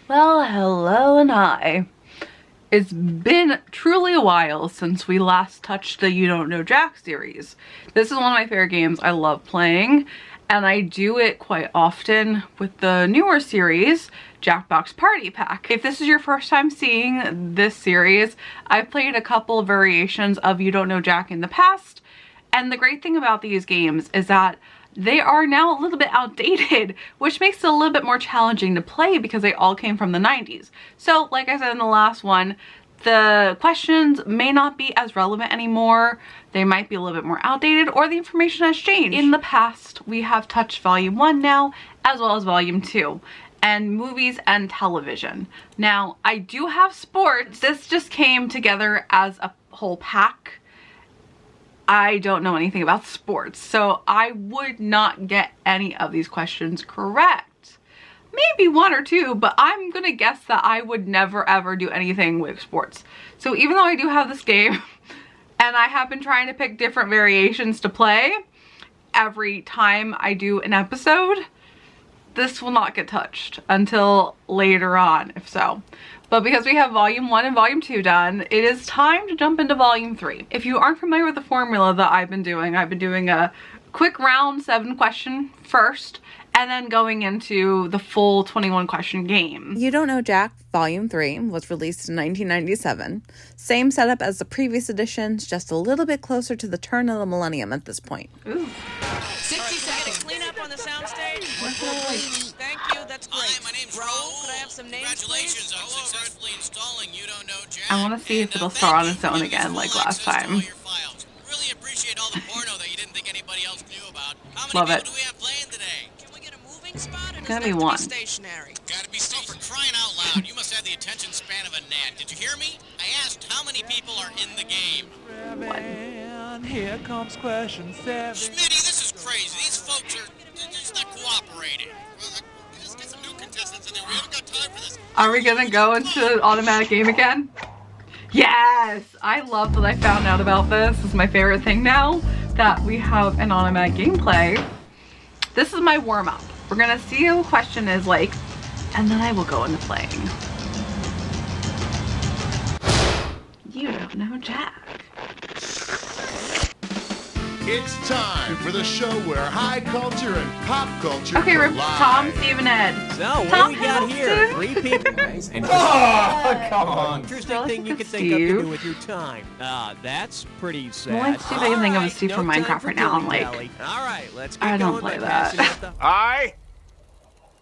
Well, hello and hi. It's been truly a while since we last touched the You Don't Know Jack series. This is one of my favorite games I love playing, and I do it quite often with the newer series, Jackbox Party Pack. If this is your first time seeing this series, I've played a couple of variations of You Don't Know Jack in the past, and the great thing about these games is that they are now a little bit outdated, which makes it a little bit more challenging to play because they all came from the 90s. So like I said in the last one, the questions may not be as relevant anymore. They might be a little bit more outdated, or the information has changed. In the past, we have touched volume 1 now, as well as volume 2. And movies and television. Now, I do have sports. This just came together as a whole pack. I don't know anything about sports, so I would not get any of these questions correct. Maybe one or two, but I'm gonna guess that I would never ever do anything with sports. So even though I do have this game, and I have been trying to pick different variations to play every time I do an episode, this will not get touched until later on, if so. But because we have volume 1 and volume 2 done, it is time to jump into volume 3. If you aren't familiar with the formula that I've been doing a quick round 7 question first, and then going into the full 21 question game. You Don't Know Jack Volume 3 was released in 1997. Same setup as the previous editions, just a little bit closer to the turn of the millennium at this point. Ooh. 60 seconds. Clean up on the soundstage. Thank you. That's great. Hi, my name's Raoul, Raoul. could I have some names, Congratulations please? on successfully installing You Don't Know Jack. I want to see if it'll start on its own again like last time. Really appreciate all the porno that you didn't think anybody else knew about. How many Love people it. do we have playing today? Can we get a moving spot, or does Gonna it be have to one. be stationary? Gotta be so for crying out loud. You must have the attention span of a gnat. Did you hear me? I asked how many people are in the game. And here comes question 7. Smitty, this is crazy. These folks are just not cooperating. Let's get some new contestants in there. We haven't got time for this. Are we gonna go into automatic game again? Yes! I love that I found out about this. This is my favorite thing now, that we have an automatic gameplay. This is my warm-up. We're gonna see how the question is like, and then I will go into playing. You Don't Know Jack. It's time for the show where high culture and pop culture Okay, we're collide. Tom, Steve, and Ed. So, what Tom do we got here? Hiddleston. 3 people. And Oh, come on. interesting Really? thing you could think of to Steve. do with your time. That's pretty sad. The only Steve I can think of is Alright, Steve no from time Minecraft for right now. I'm like, dilly-dally. All right, let's get I don't going play by that. passing out the- I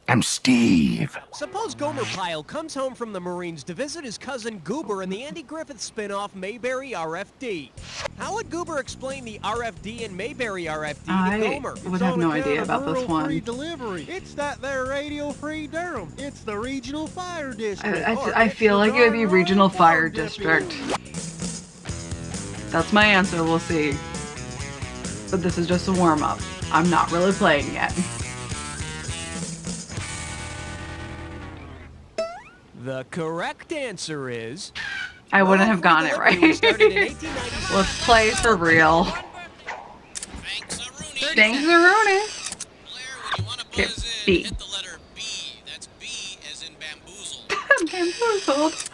am Steve. Suppose Gomer Pyle comes home from the Marines to visit his cousin Goober in the Andy Griffith spin-off Mayberry RFD. How would Goober explain the RFD and Mayberry RFD to I Gomer? would have no idea about this Free one. delivery. It's that there Radio Free Durham. It's the regional fire district. I feel like it would be Regional Fire District. That's my answer, we'll see. But this is just a warm-up. I'm not really playing yet. The correct answer is... I wouldn't have gotten it Delivery right. was started in 1897. Let's play for real. Thanks, Rooney. Thanks, Rooney. Blair, when you want to Okay, buzz in, B. hit the letter B. That's B as in bamboozled. Bamboozled.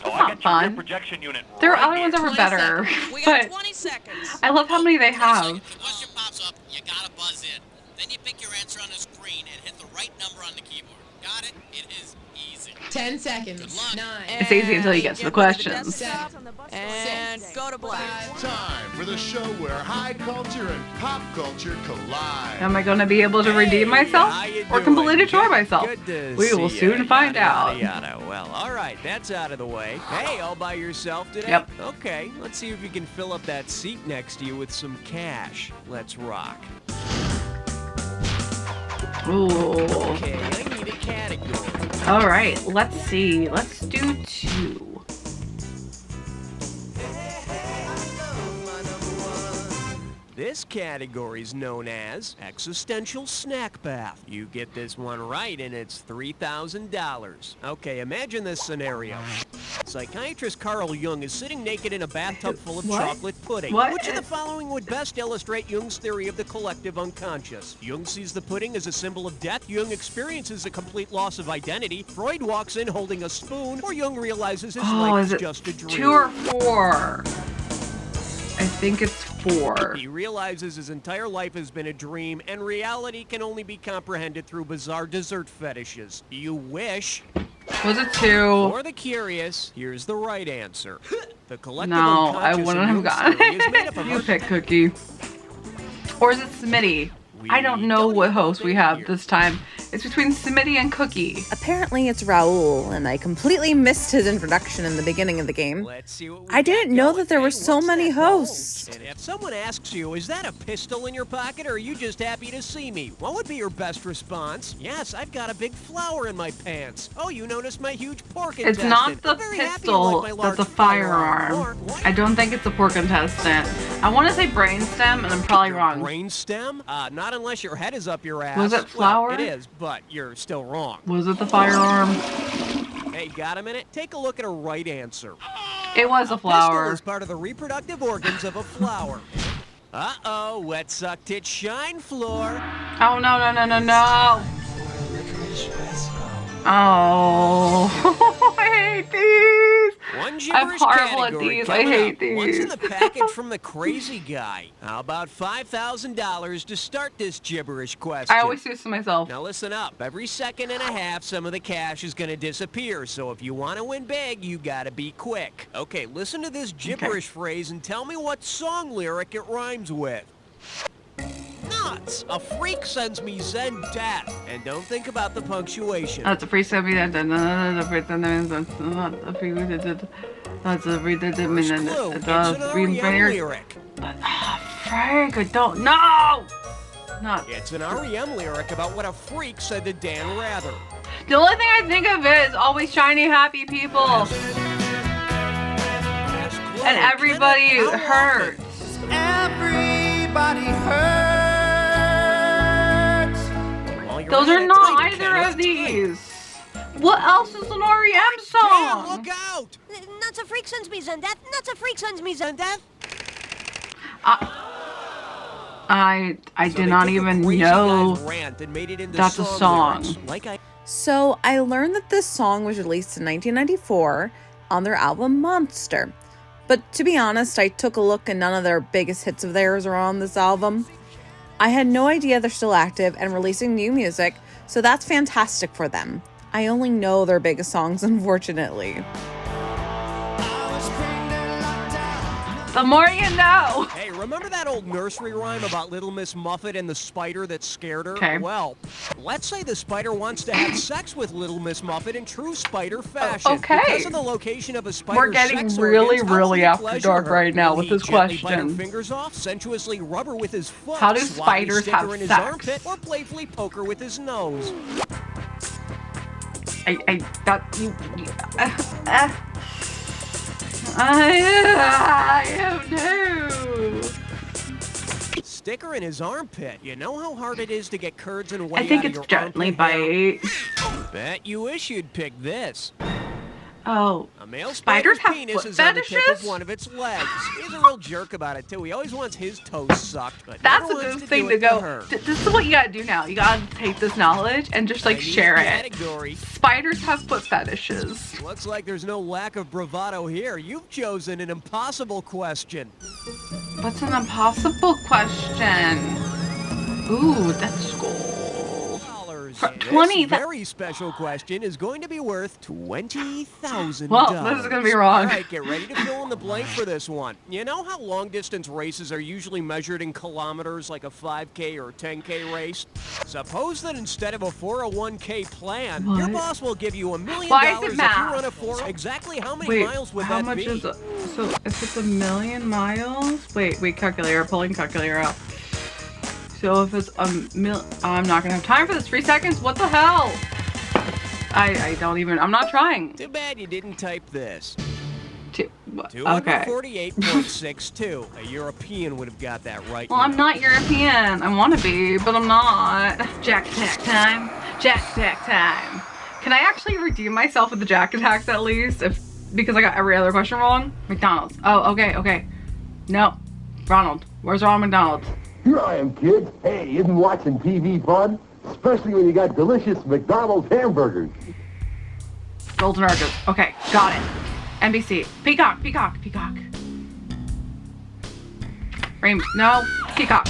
Oh, It's not fun. projection unit. There are right other ones that here. were 20 better, seconds. We got but 20 seconds. I love how many they 20 have. seconds. The question pops up, you gotta buzz in. Then you pick your answer on the screen and hit the right number on the keyboard. Got it? It is easy. 10 seconds. Good luck. 9. It's easy until you get to the questions. And go to black. Time for the show where high culture and pop culture collide. Am I going to be able to redeem myself How you or doing? completely destroy myself? Good to We will see soon ya. find Yada, out. yada, yada. Well, all right, that's out of the way. Hey, all by yourself today? Yep. Okay, let's see if you can fill up that seat next to you with some cash. Let's rock. Ooh. Okay, I need a category. All right, let's see. Let's do 2. This category is known as Existential Snack Bath. You get this one right and it's $3,000. Okay, imagine this scenario. Psychiatrist Carl Jung is sitting naked in a bathtub full of What? chocolate pudding. What? Which of the following would best illustrate Jung's theory of the collective unconscious? Jung sees the pudding as a symbol of death. Jung experiences a complete loss of identity. Freud walks in holding a spoon. Or Jung realizes his life is is it just a dream. 2 or 4? I think it's 4. He realizes his entire life has been a dream, and reality can only be comprehended through bizarre dessert fetishes. You wish. Was it 2? For the curious, here's the right answer. The collective No, I unconscious wouldn't in have Jung's gotten theory is made it. up of You pick Cookie. Or is it Smitty? I don't know what host we have this time. It's between Smitty and Cookie. Apparently it's Raoul, and I completely missed his introduction in the beginning of the game. Let's see what we I didn't got know going. that there were Hey, so what's many that bulge? hosts. And if someone asks you, is that a pistol in your pocket, or are you just happy to see me? What would be your best response? Yes, I've got a big flower in my pants. Oh, you noticed my huge pork It's intestine. not the I'm very happy you pistol like my that's large a firearm. Or what? I don't think it's a pork intestine. I want to say brainstem, and I'm probably Your wrong. brainstem? Not unless your head is up your ass. Was it flour? Well, it is, but you're still wrong. Was it the firearm? Hey, got a minute? Take a look at a right answer. It was a Pistol flower. is part of the reproductive organs of a flower. Uh-oh, wet suck tit shine floor. Oh, no, no, no, no, no. Oh, I hate these. One I'm gibberish horrible at category these. I coming hate up. What's in these. the package from the crazy guy? How about $5,000 to start this gibberish question? I always do this to myself. Now listen up. Every second and a half, some of the cash is going to disappear. So if you want to win big, you got to be quick. Okay, listen to this gibberish phrase and tell me what song lyric it rhymes with. Nuts! A freak sends me Zen death. And don't think about the punctuation. That's a free semi. That's a free. First clue, it's an REM lyric. Frank, I don't know. Not. It's an REM lyric about what a freak said to Dan Rather. The only thing I think of is always shiny, happy people, Last clue, and everybody Kenneth, how often? hurts. Everybody hurts. While you're Those at are it, not type, either Kenneth, of type. these. What else is an REM Dan, song? look out! Nuts a freak sends me Zen death. Nuts a freak sends me Zen death. I So did they not took a even crazy know guy's rant and made it into that's a song. lyrics. Like I So I learned that this song was released in 1994 on their album Monster. But to be honest, I took a look and none of their biggest hits of theirs are on this album. I had no idea they're still active and releasing new music, so that's fantastic for them. I only know their biggest songs, unfortunately. The more you know. Hey, remember that old nursery rhyme about Little Miss Muffet and the spider that scared her? Okay. Well, let's say the spider wants to have sex with Little Miss Muffet in true spider fashion. okay. Because of the location of a spider's We're getting sex really, organs, how really will he after pleasure dark her? right now Will with he this gently bite her question. fingers off, sensuously rub her with his foot, How do swab spiders his sticker have in his sex? armpit, or playfully poke her with his nose? I have no. Sticker in his armpit. You know how hard it is to get curds and whey I think out of it's your gently armpit hair? bite. Bet you wish you'd pick this. Oh, A male Spiders spider's have penis foot is on the tip of fetishes? one of its legs. He's a real jerk about it too. He always wants his toes sucked, but that's never a wants good to thing do to it go. her. This is what you gotta do now. You gotta take this knowledge and just like Chinese share it. category. Spiders have foot fetishes. Looks like there's no lack of bravado here. You've chosen an impossible question. What's an impossible question? Ooh, that's cool. For 20, This very special question is going to be worth $20,000. Well, this is gonna be wrong. All right, get ready to fill in the blank for this one. You know how long-distance races are usually measured in kilometers, like a 5K or 10K race? Suppose that instead of a 401K plan, your What? boss will give you $1 million Why is it if you math? run a 4. Exactly how many Wait, miles would how that much be? is it? So if it's 1,000,000 miles? Wait, calculator, pulling calculator out. So if it's I'm not gonna have time for this. 3 seconds, what the hell? I don't even, I'm not trying. Too bad you didn't type this. Okay. 248.62. A European would have got that right. Well, I'm not European. I want to be, but I'm not. Jack attack time. Jack attack time. Can I actually redeem myself with the jack attacks at least? If because I got every other question wrong. McDonald's. Oh, okay. No. Ronald. Where's Ronald McDonald? Here I am, kids. Hey, isn't watching TV fun? Especially when you got delicious McDonald's hamburgers. Golden Arches. Okay, got it. NBC. Peacock. Rainbow. No. Peacock.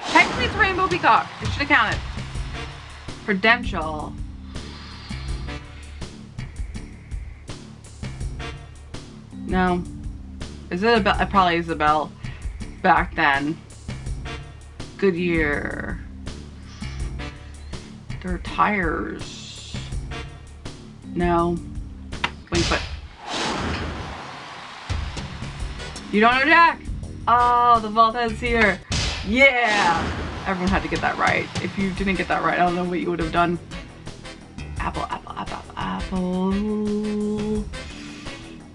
Technically it's Rainbow Peacock. It should have counted. Prudential. No. Is it a bell? It probably is a bell. Back then. Goodyear. Their tires. No. Wingfoot. You don't know Jack? Oh, the vault is here. Yeah! Everyone had to get that right. If you didn't get that right, I don't know what you would have done. Apple.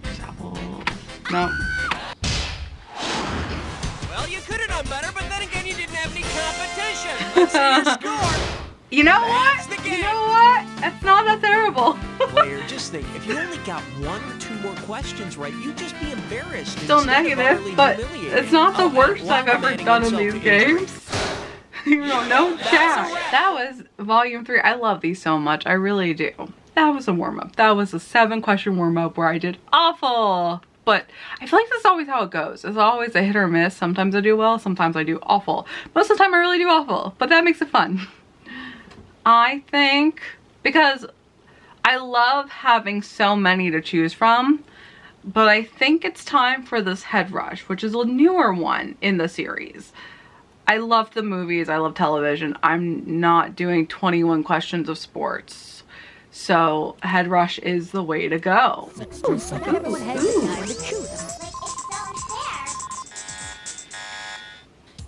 There's apple. No. Well, you could have done better, but then again, you didn't have any competition. Let's see your score. You know That's what? the game. You know what? It's not that terrible. Player, just think, if you only got 1 or 2 more questions right, you'd just be embarrassed. Still instead of negative, utterly but humiliated. it's not the Okay, worst well, I've ever adding done in insult these to injury. games. You know, no chat. That was volume 3. I love these so much. I really do. That was a warm-up. That was a 7-question warm-up where I did awful. But I feel like this is always how it goes. It's always a hit or miss. Sometimes I do well, sometimes I do awful. Most of the time I really do awful, but that makes it fun. I think because I love having so many to choose from, but I think it's time for this Head Rush, which is a newer one in the series. I love the movies, I love television. I'm not doing 21 questions of sports. So Head Rush is the way to go.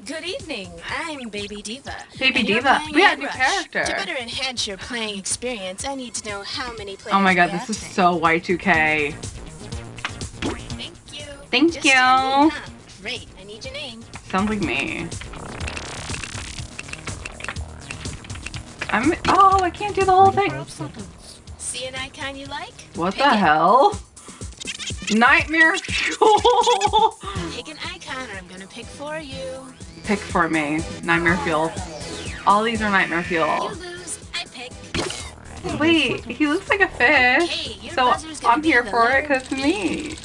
Good evening, I'm Baby Diva. Baby and you're Diva. playing We got a Head new Rush. character. To better enhance your playing experience, I need to know how many players Oh my god, we this have is today. so Y2K. Thank you. Thank Just you. standing up. Great, I need your name. Sounds like me. Oh, I can't do the whole thing. See an icon you like? What Pick the it. hell? Nightmare Fuel. Pick an icon or I'm gonna pick for you. Pick for me. Nightmare Fuel. All these are Nightmare You Fuel. lose, I pick. Wait, he looks like a Okay, fish. your So buzzer's gonna I'm be here the for it letter because it's me.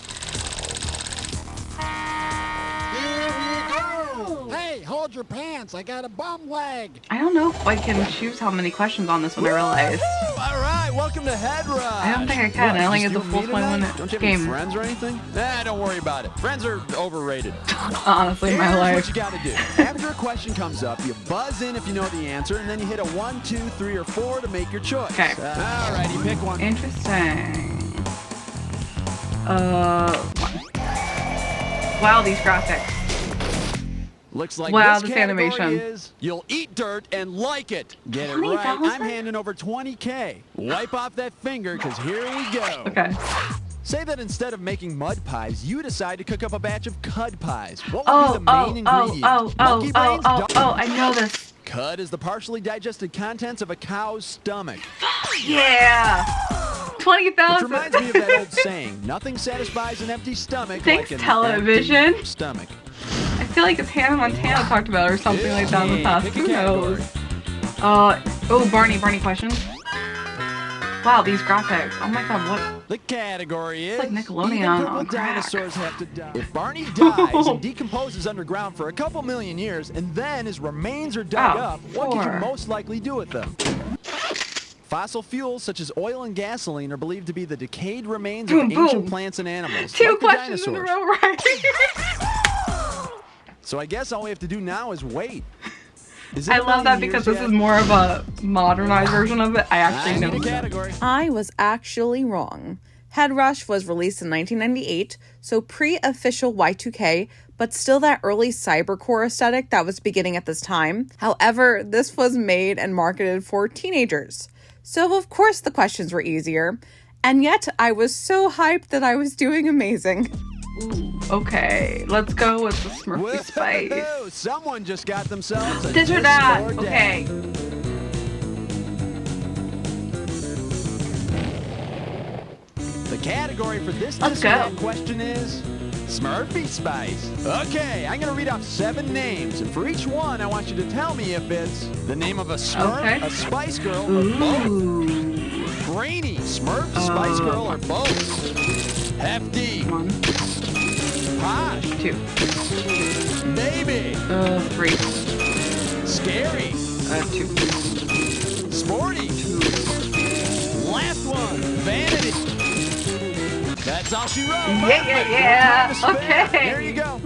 Hey, hold your pants. I got a bum leg. I don't know if I can choose how many questions on this one, I realized. All right, welcome to Head Rush. I don't think I can. I only get the full Don't you have 21 any game. friends or anything? Nah, don't worry about it. Friends are overrated. Honestly, my Here's life. what you gotta do. After a question comes up, you buzz in if you know the answer, and then you hit a 1, 2, 3, or 4 to make your choice. Okay. Alrighty, pick one. Interesting. Wow, these graphics. Looks like Wow, this this category animation. is you'll eat dirt and like it. Get it right. 20,000? I'm handing over 20K. Wipe off that finger, because here we go. Okay. Say that instead of making mud pies, you decide to cook up a batch of cud pies. What would be the main ingredient? Monkey brains? I know this. Cud is the partially digested contents of a cow's stomach. Yeah. Which 20,000. reminds me of that old saying, nothing satisfies an empty stomach Thanks, like an television. empty stomach. I feel like it's Hannah Montana talked about it or something like that in the past. Pick a Who category. knows? Oh, Barney questions. Wow, these graphics. Oh my god, what? The category is like Nickelodeon even on purple crack. dinosaurs have to die. If Barney dies and decomposes underground for a couple million years and then his remains are dug Oh, up, what could you 4. most likely do with them? Fossil fuels such as oil and gasoline are believed to be the decayed remains of Boom, ancient boom. plants and animals. 2 like the questions in a dinosaurs. row, right? So I guess all we have to do now is wait. Is it I a love that million because years this yet? is more of a modernized version of it. I actually I know need a this. category. I was actually wrong. Head Rush was released in 1998, so pre-official Y2K, but still that early cybercore aesthetic that was beginning at this time. However, this was made and marketed for teenagers. So of course the questions were easier, and yet I was so hyped that I was doing amazing. Ooh, okay, let's go with the Smurfy Spice. Whoa, someone just got themselves a This or this that. or that. Okay. The category for this Let's go. question is Smurfy Spice. Okay, I'm gonna read off 7 names, and for each one, I want you to tell me if it's the name of a Smurf, a Spice Girl, or both. Brainy, Smurf, Spice Girl, or both. Hefty. 1. Posh. 2. Baby. 3. Scary. 2. Sporty. 2. Last one. Vanity. That's all she wrote. Yeah. Okay. There you go.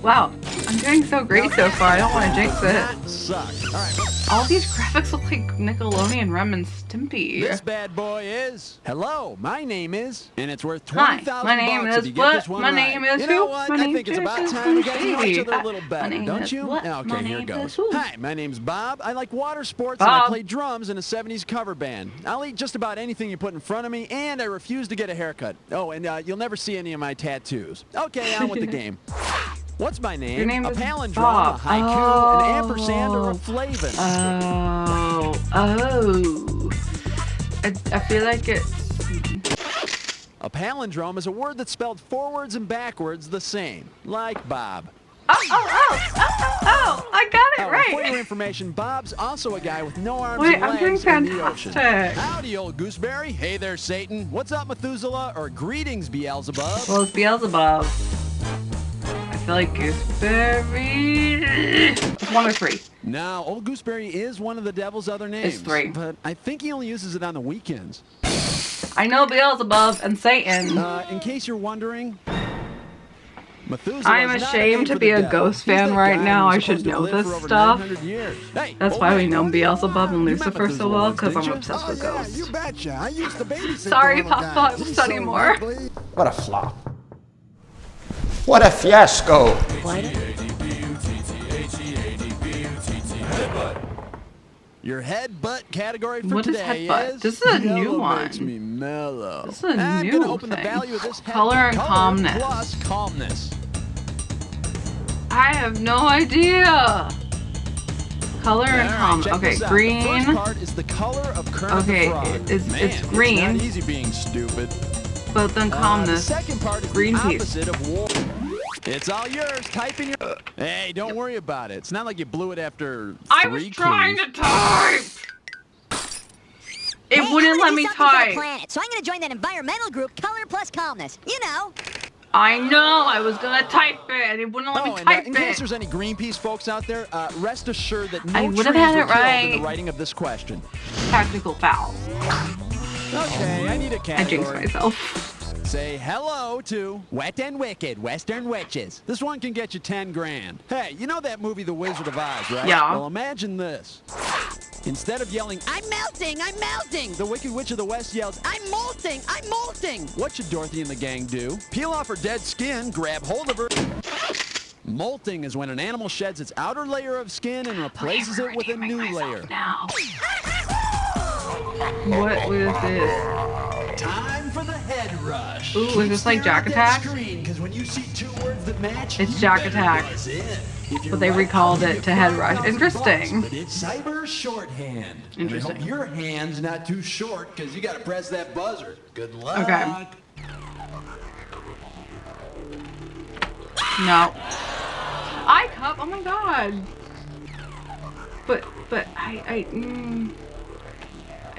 Wow, I'm doing so great so far. I don't want to jinx it. That sucks. All right. All these graphics look like Nickelodeon, Rem, and Stimpy. This bad boy is. Hello, my name is, and it's worth Hi, $20,000 my name if is you get what? this one My right. name is You who? know what? My I name think it's is about time we got to know each other a little My better, name don't is you? what? Okay, My here name goes. is who? Hi, my name's Bob. I like water sports and I play drums in a 70s cover band. I'll eat just about anything you put in front of me, and I refuse to get a haircut. Oh, and you'll never see any of my tattoos. Okay, on with the game. What's my name? Your name a is palindrome, Bob. a haiku, an ampersand, or a flavin? I feel like it's... A palindrome is a word that's spelled forwards and backwards the same, like Bob. I got it right. For your information, Bob's also a guy with no arms Wait, and I'm doing legs in the ocean. fantastic. Howdy, old gooseberry. Hey there, Satan. What's up, Methuselah? Or greetings, Beelzebub. Well, it's Beelzebub. I feel like Gooseberry. It's 1 or 3. No, old gooseberry is one of the devil's other names. It's 3. But I think he only uses it on the weekends. I know Beelzebub and Satan. In case you're wondering, I am ashamed to be a Ghost fan right now. I should know this stuff. That's why we know Beelzebub and Lucifer so well, because I'm obsessed with ghosts. You betcha. I used to babysit. Sorry, one of the Papa, guys. I'm He's studying so more. lovely. What a flop. What a fiasco. Your headbutt category for What is today headbutt? This is a new Yellow one. Makes me mellow. This is a I'm new gonna open the thing. value of this Color and calmness. plus calmness. I have no idea. Color and calm. Check Okay, this out. green. The first part is the color of Kermit Okay, the Frog. it's Man, green. It's not easy being stupid. But then calmness. The second part is Green the piece. opposite of war. It's all yours. Type in your. Hey, don't worry about it. It's not like you blew it after 3 I was trying clues. to type. It wouldn't let me type. So I'm gonna join that environmental group, Color Plus Calmness. You know. I know. I was gonna type it, and it wouldn't let me And, type in case it. there's any Greenpeace folks out there, rest assured that no I trees would've were had it killed in right. the writing of this question. Technical foul. Okay, I need a I category. jinxed myself. Say hello to Wet and Wicked Western Witches. This one can get you 10 grand. Hey, you know that movie The Wizard of Oz, right? Yeah. Well, imagine this. Instead of yelling, I'm melting, I'm melting, the Wicked Witch of the West yells, I'm molting, I'm molting. What should Dorothy and the gang do? Peel off her dead skin, grab hold of her. Molting is when an animal sheds its outer layer of skin and replaces it with a new layer. Now. What is this? Time for the head rush. Ooh, is this like Jack Attack? Because when you see 2 words that match, It's Jack Attack. But they recalled it to Head Rush. Interesting. But it's cyber shorthand. Interesting. And I hope your hand's not too short because you got to press that buzzer. Good luck. Okay. No. I cup. Oh my god. But I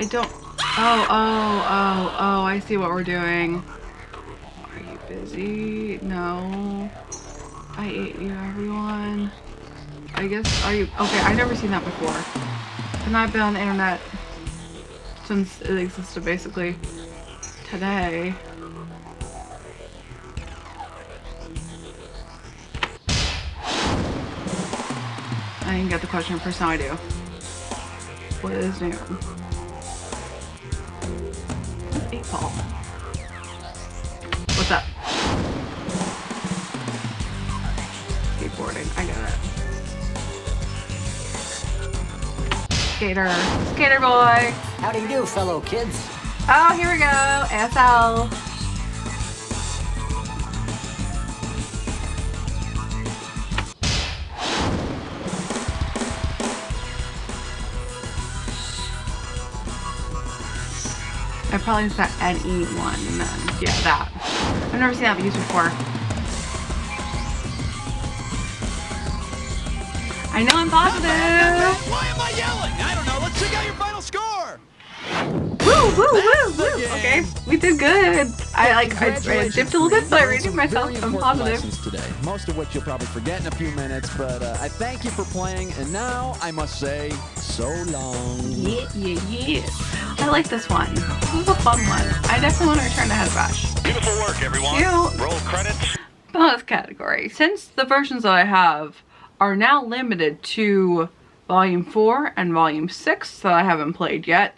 don't. Oh, I see what we're doing. Are you busy? No. I ate you, everyone. I guess, are you, okay, I've never seen that before. And I've been on the internet since it existed basically today. I didn't get the question first, now I do. What is new? What's 8 ball? What's up? Skateboarding, I got it. Skater. Skater boy. How do you do, fellow kids? Oh, here we go. ASL. I probably just that NE one. And then, yeah, that. I've never seen that used before. I know I'm positive. Why am I yelling? I don't know. Let's check out your final score. Woo, woo, woo, woo. Okay, we did good. I dipped a little bit, but I rated myself. I'm positive. Today, most of which you'll probably forget in a few minutes, but I thank you for playing, and now I must say, so long. Yeah. I like this one. This was a fun one. I definitely want to return to Head Rush. Beautiful work, everyone. Cute. Roll credits. Bonus category. Since the versions that I have are now limited to Volume 4 and Volume 6 that I haven't played yet,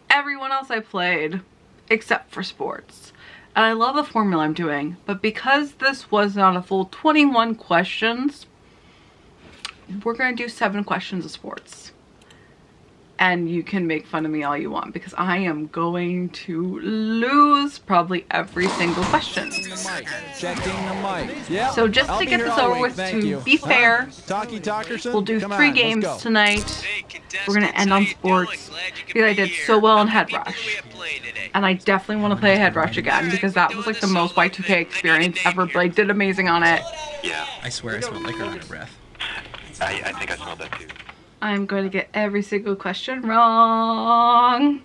everyone else I played except for sports. And I love the formula I'm doing, but because this was not a full 21 questions, we're gonna do 7 questions of sports. And you can make fun of me all you want because I am going to lose probably every single question. Checking the mic. Yeah. So just to get this over with, to be fair, we'll do 3 games tonight. We're gonna end on sports because I did so well in Head Rush. And I definitely want to play Head Rush again because that was like the most Y2K experience ever, but I did amazing on it. Yeah, I swear I smelled liquor on her breath. I think I smelled that too. I'm going to get every single question wrong.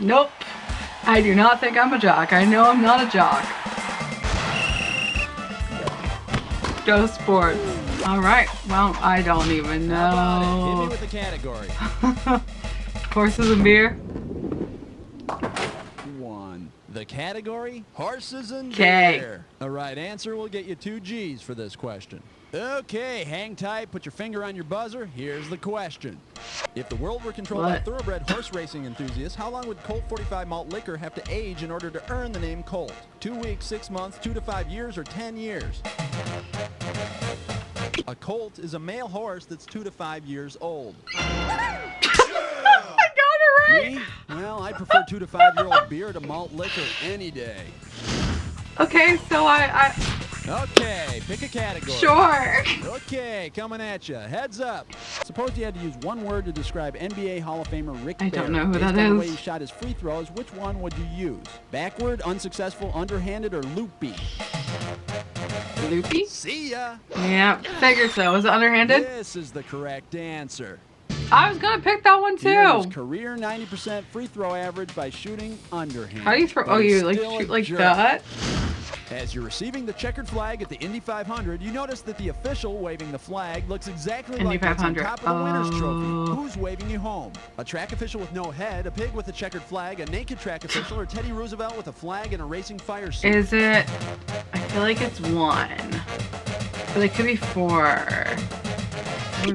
Nope. I do not think I'm a jock. I know I'm not a jock. Go sports. Alright. Well, I don't even know. Hit me with the category. Horses and beer. 1. The category? Horses and Okay. beer. The right answer will get you 2 G's for this question. Okay, hang tight, put your finger on your buzzer. Here's the question. If the world were controlled by thoroughbred horse racing enthusiasts, how long would Colt 45 malt liquor have to age in order to earn the name Colt? 2 weeks, 6 months, 2 to 5 years, or 10 years? A colt is a male horse that's 2 to 5 years old. I got it right! Me? Well, I prefer 2 to 5 year old beer to malt liquor any day. Okay, so I Okay, pick a category. Sure. Okay, coming at you. Heads up. Suppose you had to use one word to describe NBA Hall of Famer Rick Barry. I don't know who Based that on the is. way he shot his free throws, which one would you use? Backward, unsuccessful, underhanded, or loopy? Loopy? See ya. Yeah, figured so. Was it underhanded? This is the correct answer. I was gonna pick that one Here's too. career 90% free throw average by shooting underhand. How do you throw? Oh, you like shoot like that? As you're receiving the checkered flag at the Indy 500, you notice that the official waving the flag looks exactly Indy like what's on 500. top of the winner's trophy. Who's waving you home? A track official with no head, a pig with a checkered flag, a naked track official, or Teddy Roosevelt with a flag and a racing fire suit? Is it? I feel like it's 1, but it could be 4.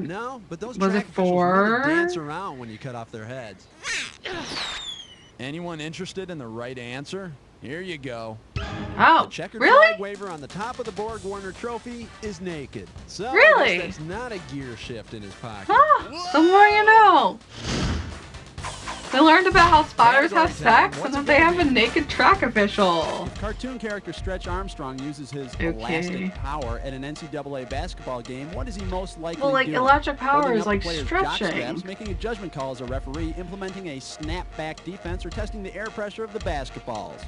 No, but those was track it officials 4? really dance around when you cut off their heads. Anyone interested in the right answer? Here you go. Oh, the checkered really? flag waver on the top of the Borg Warner trophy is naked. So Really? I guess that's not a gear shift in his pocket. Huh, the more you know. We learned about how spiders have sex and that they have a naked track official. Cartoon character Stretch Armstrong uses his elastic power at an NCAA basketball game. What is he most likely Well, like doing? electric power Holding is up like the player's jock stretching. straps, making a judgment call as a referee, implementing a snapback defense, or testing the air pressure of the basketballs.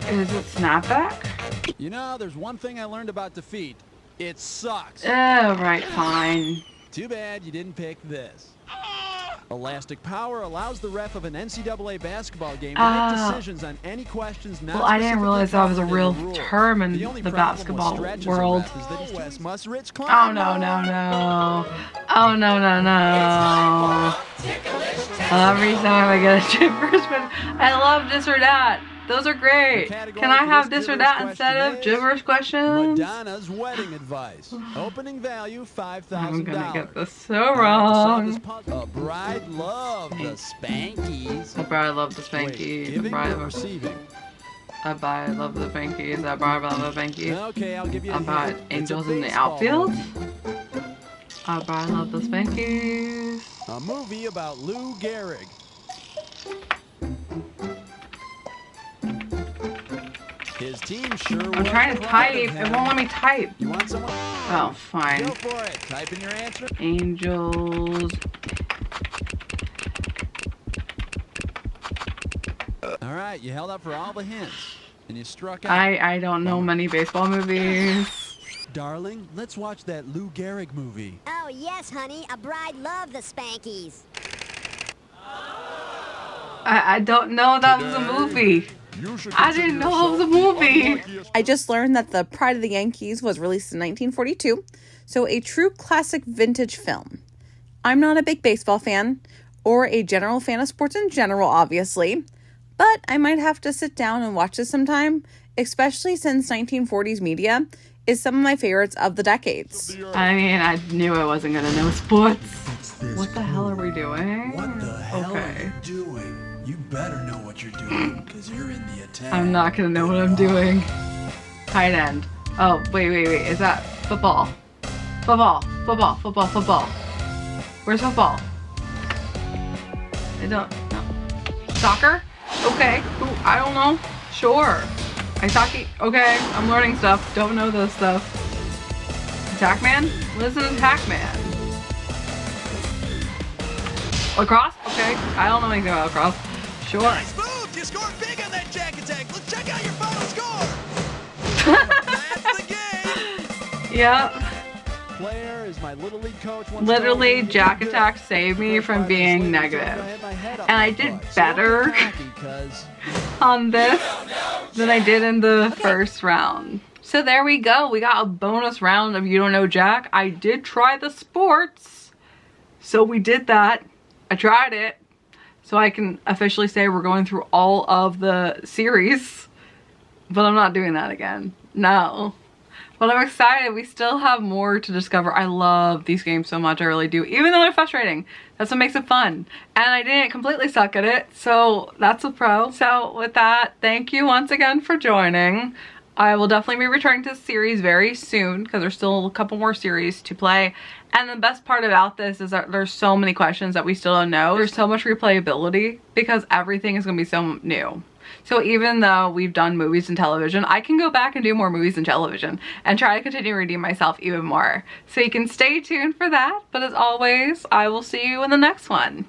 Is it snapback? You know, there's one thing I learned about defeat. It sucks. Oh, right, fine. Too bad you didn't pick this. Elastic power allows the ref of an NCAA basketball game to make decisions on any questions not Well, I didn't realize that was a specifically real covered in the rule. term in only the problem with basketball Stretch as a world. ref is that his twist must Rich Oh, climb no, no, no. Oh, no, no, no. Every time I get a gibberish, I love this or that. Those are great. Can I have this or that instead of gibberish questions? Madonna's wedding advice. Opening value $5,000. I'm gonna get this so wrong. A bride loved the spankies. A bride loved the spankies. Giving or receiving? A bride loved the spankies. A bride loved the spankies. Okay, I'll give you a about hint. angels It's a in the baseball outfield. movie. A bride loved the spankies. A movie about Lou Gehrig. His team sure I'm trying to type. It won't let me type. You want someone? Oh, fine. Go for it. Type in your answer. Angels. right, you held up for all the hints. And you struck out. I don't know many baseball movies. Darling, let's watch that Lou Gehrig movie. Oh, yes, honey. A bride loved the Spankies. I don't know that was a movie. I didn't know it was a movie. I just learned that The Pride of the Yankees was released in 1942, so a true classic vintage film. I'm not a big baseball fan, or a general fan of sports in general, obviously, but I might have to sit down and watch this sometime, especially since 1940s media is some of my favorites of the decades. I mean, I knew I wasn't gonna know sports. What the hell are we doing? What the hell are you doing? You better know what you're doing, because you're in the attack. I'm not gonna know what I'm doing. Tight end. Oh, wait. Is that football? Football. Where's football? I don't know. Soccer? Okay. Ooh, I don't know. Sure. Ice hockey? Okay. I'm learning stuff. Don't know this stuff. Attackman? Listen to Attackman. Lacrosse? Okay. I don't know anything about lacrosse. Sure. Nice move! You scored big on that Jack Attack. Let's check out your final score. That's the game. Yep. Claire is my Little League coach. Literally, Jack Attack saved me from being negative. And I did better on this than I did in the first round. So there we go. We got a bonus round of You Don't Know Jack. I did try the sports. So we did that. I tried it. So I can officially say we're going through all of the series. But I'm not doing that again. No. But I'm excited. We still have more to discover. I love these games so much. I really do. Even though they're frustrating. That's what makes it fun. And I didn't completely suck at it. So that's a pro. So with that, thank you once again for joining. I will definitely be returning to the series very soon because there's still a couple more series to play. And the best part about this is that there's so many questions that we still don't know. There's so much replayability because everything is going to be so new. So even though we've done movies and television, I can go back and do more movies and television and try to continue to redeem myself even more. So you can stay tuned for that. But as always, I will see you in the next one.